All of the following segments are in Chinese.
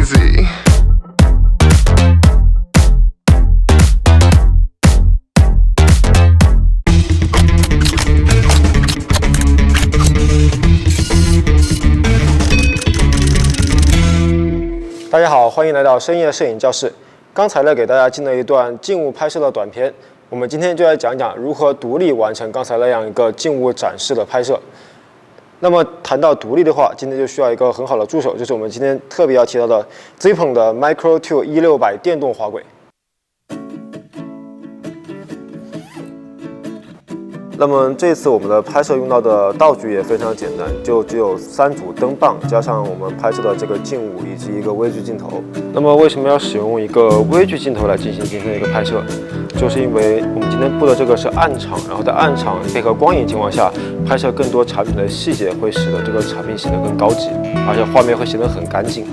crazy. 大家好，欢迎来到深夜摄影教室。刚才呢，给大家进了一段静物拍摄的短片，我们今天就来讲讲如何独立完成刚才那样一个静物展示的拍摄。那么谈到独立的话，今天就需要一个很好的助手，就是我们今天特别要提到的 Zipon 的 Micro 2 1600电动滑轨。那么这次我们的拍摄用到的道具也非常简单，就只有3组灯棒，加上我们拍摄的这个静物以及一个微距镜头。那么为什么要使用一个微距镜头来进行今天的一个拍摄？就是因为我们今天布的这个是暗场，然后在暗场配合光影情况下，拍摄更多产品的细节，会使得这个产品显得更高级，而且画面会显得很干净。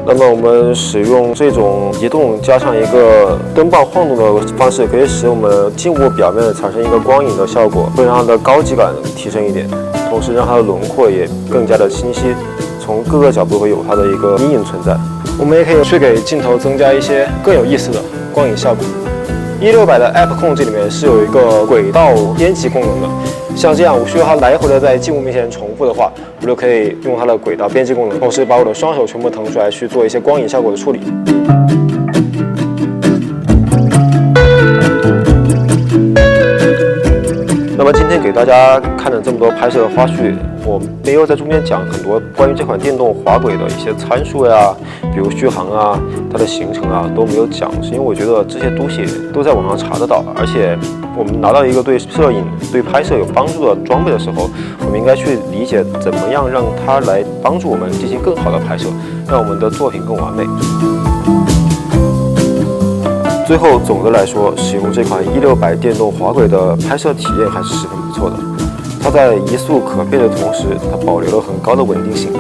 那么我们使用这种移动加上一个灯棒晃动的方式，可以使我们静物表面产生一个光影的效果，会让它的高级感提升一点，同时让它的轮廓也更加的清晰，从各个角度会有它的一个阴影存在。我们也可以去给镜头增加一些更有意思的光影效果。1600的 App 控制里面是有一个轨道编辑功能的，像这样我需要它来回的在静物面前重复的话，我就可以用它的轨道编辑功能，同时把我的双手全部腾出来去做一些光影效果的处理。那么今天给大家看了这么多拍摄的花絮，我没有在中间讲很多关于这款电动滑轨的一些参数呀，比如续航啊、它的行程啊都没有讲，是因为我觉得这些东西都在网上查得到，而且我们拿到一个对摄影、对拍摄有帮助的装备的时候，我们应该去理解怎么样让它来帮助我们进行更好的拍摄，让我们的作品更完美。最后，总的来说，使用这款1600电动滑轨的拍摄体验还是十分不错的。它在移速可变的同时，它保留了很高的稳定性。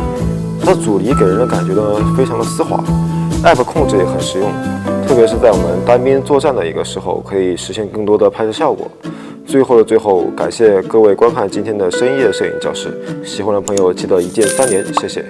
它的阻离给人的感觉呢，非常的丝滑。App 控制也很实用，特别是在我们单边作战的一个时候，可以实现更多的拍摄效果。最后的最后，感谢各位观看今天的深夜摄影教室。喜欢的朋友记得一键3连，谢谢。